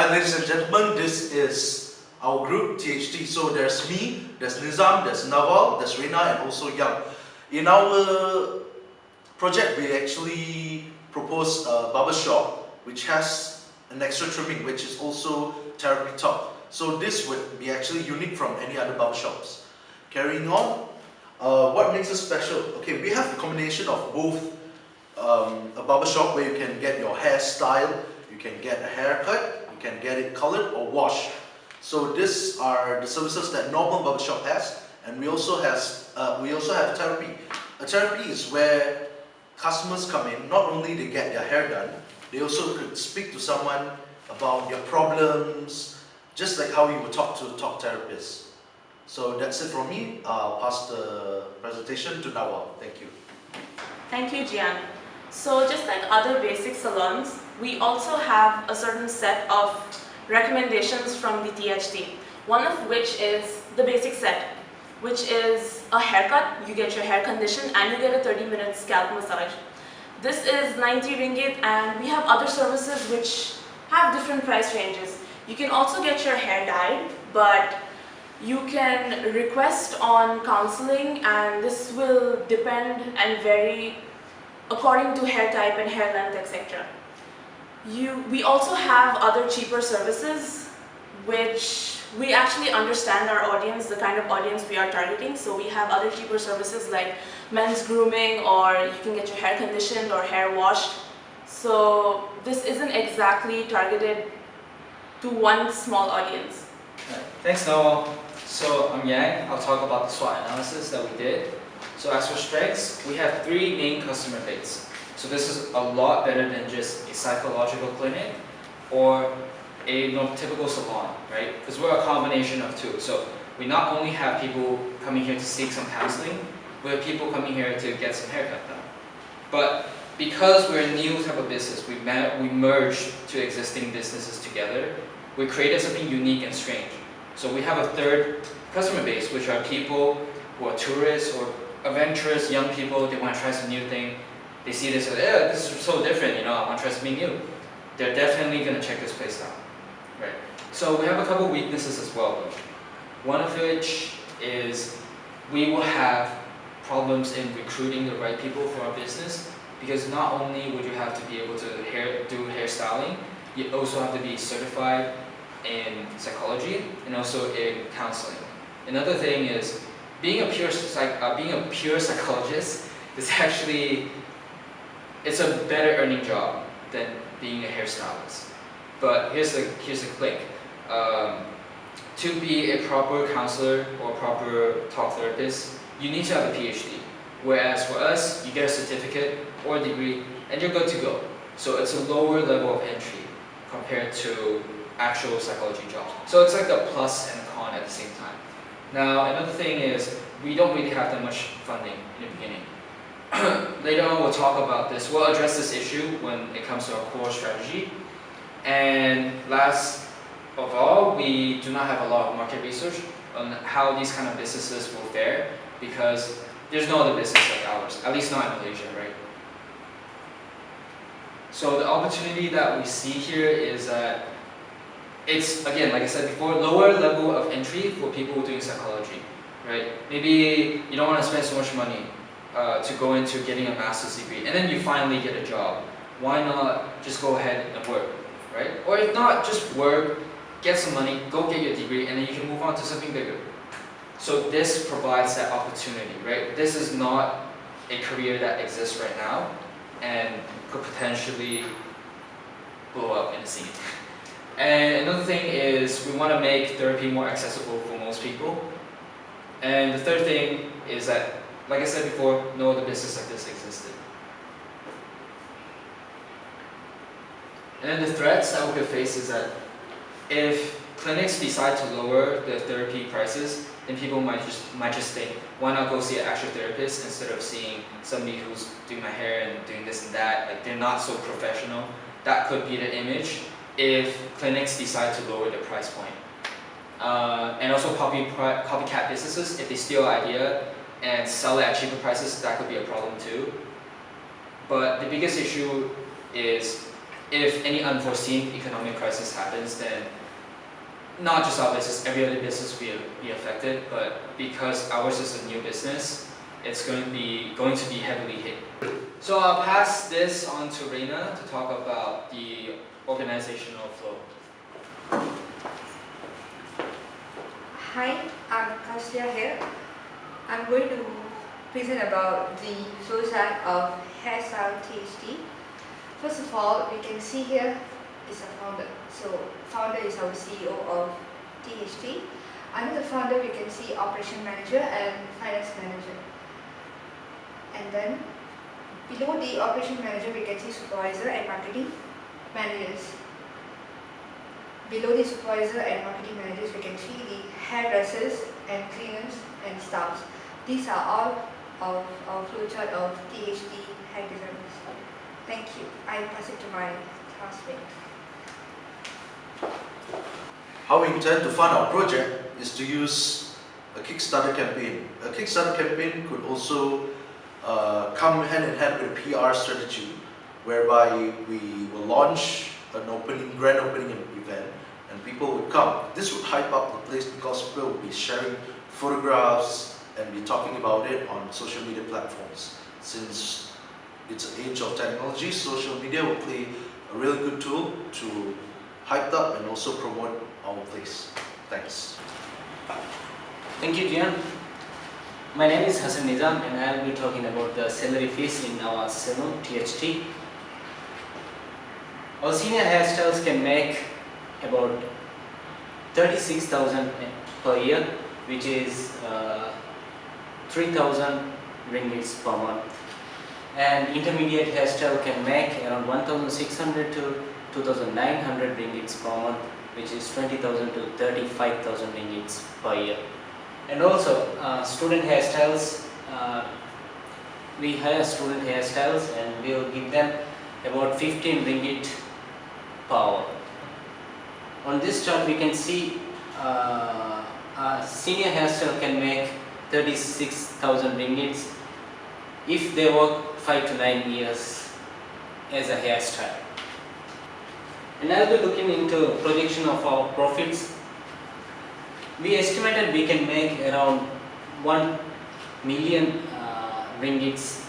Hi ladies and gentlemen, this is our group, THT. So there's me, there's Nizam, there's Nawal, there's Rina and also Jian. In our project, we actually proposed a barber shop which has an extra trimming, which is also therapy top. So this would be actually unique from any other barber shops. Carrying on, what makes us special? Okay, we have a combination of both a barber shop where you can get your hair styled, you can get a haircut, you can get it colored or washed. So these are the services that normal barber shop has, and we also have therapy. A therapy is where customers come in, not only they get their hair done, they also could speak to someone about their problems, just like how you would talk to a talk therapist. So that's it from me. I'll pass the presentation to Nawal. Thank you. Thank you, Jian. So just like other basic salons, we also have a certain set of recommendations from the THT. One of which is the basic set, which is a haircut. You get your hair conditioned and you get a 30-minute scalp massage. This is 90 ringgit, and we have other services which have different price ranges. You can also get your hair dyed, but you can request on counseling, and this will depend and vary according to hair type and hair length, etc. We also have other cheaper services which we actually understand our audience, the kind of audience we are targeting. So we have other cheaper services like men's grooming, or you can get your hair conditioned or hair washed. So this isn't exactly targeted to one small audience. Right. Thanks, Nawal. So I'm Yang. I'll talk about the SWOT analysis that we did. So as for strengths, we have 3 main customer base. So this is a lot better than just a psychological clinic or a typical salon, right? Because we're a combination of 2. So we not only have people coming here to seek some counseling, we have people coming here to get some haircut done. But because we're a new type of business, we merged 2 existing businesses together. We created something unique and strange. So we have a 3rd customer base, which are people who are tourists or adventurous young people. They want to try some new thing. They see this and yeah, this is so different, I want to try something new. They're definitely going to check this place out, right? So we have a couple weaknesses as well, though. One of which is we will have problems in recruiting the right people for our business, because not only would you have to be able to do hairstyling, you also have to be certified in psychology and also in counseling. Another thing is being a pure psychologist is actually, it's a better earning job than being a hairstylist. But here's the click. To be a proper counselor or proper talk therapist, you need to have a PhD. Whereas for us, you get a certificate or a degree and you're good to go. So it's a lower level of entry compared to actual psychology jobs. So it's like a plus and a con at the same time. Now, another thing is we don't really have that much funding in the beginning. Later on, we'll talk about this. We'll address this issue when it comes to our core strategy. And last of all, we do not have a lot of market research on how these kind of businesses will fare, because there's no other business like ours, at least not in Malaysia, right? So the opportunity that we see here is that it's, again, like I said before, lower level of entry for people doing psychology, right? Maybe you don't want to spend so much money to go into getting a master's degree, and then you finally get a job. Why not just go ahead and work, right? Or if not, just work, get some money, go get your degree, and then you can move on to something bigger. So this provides that opportunity, right? This is not a career that exists right now and could potentially blow up in the scene. And another thing is we want to make therapy more accessible for most people. And the 3rd thing is that, like I said before, no other business like this existed. And then the threats that we could face is that if clinics decide to lower the therapy prices, then people might just think, why not go see an actual therapist instead of seeing somebody who's doing my hair and doing this and that, like they're not so professional. That could be the image if clinics decide to lower the price point. And also copycat businesses, if they steal an idea and sell it at cheaper prices, that could be a problem too. But the biggest issue is if any unforeseen economic crisis happens, then not just our business, every other business will be affected, but because ours is a new business, it's going to be heavily hit. So I'll pass this on to Reina to talk about the organizational flow. Hi, I'm Kausalya here. I'm going to present about the flow chart of Hassan THT. First of all, we can see here is a founder. So founder is our CEO of THT. Under the founder, we can see operation manager and finance manager. And then below the operation manager, we can see supervisor and marketing managers. Below the supervisor and marketing managers, we can see the hairdressers and cleaners and staffs. These are all of our flowchart of THT hair designers. Thank you. I pass it to my classmate. How we intend to fund our project is to use a Kickstarter campaign. A Kickstarter campaign could also come hand in hand with a PR strategy, whereby we will launch an grand opening event, and people would come. This would hype up the place because people will be sharing photographs and be talking about it on social media platforms. Since it's an age of technology, social media will play a really good tool to hype up and also promote our place. Thanks. Thank you, Jian. My name is Hassan Nizam, and I will be talking about the salary fees in our salon, THT. Our senior hairstyles can make about 36,000 per year, which is 3,000 ringgits per month. And intermediate hairstyle can make around 1,600 to 2,900 ringgits per month, which is 20,000 to 35,000 ringgits per year. And also student hairstyles, we hire student hairstyles and we will give them about 15 ringgit per hour. On this chart we can see a senior hairstyle can make 36,000 ringgits if they work 5 to 9 years as a hairstyle. And I'll be looking into projection of our profits. We estimated we can make around 1 million ringgits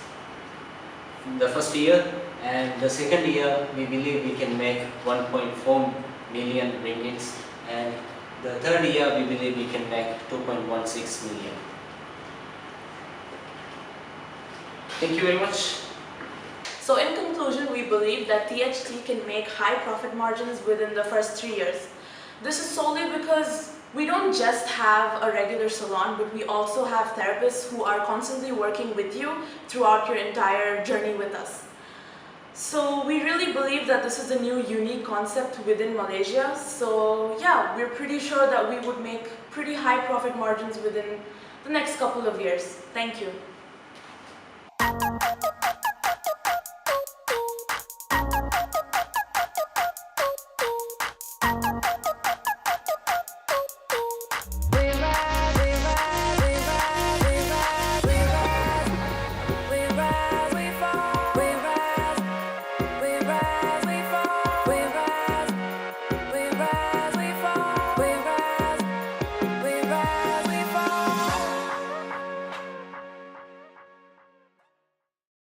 in the first year, and the second year we believe we can make 1.4 million ringgits, and the third year we believe we can make 2.16 million. Thank you very much. So in conclusion, we believe that THT can make high profit margins within the first 3 years. This is solely because we don't just have a regular salon, but we also have therapists who are constantly working with you throughout your entire journey with us. So we really believe that this is a new unique concept within Malaysia. So yeah, we're pretty sure that we would make pretty high profit margins within the next couple of years. Thank you.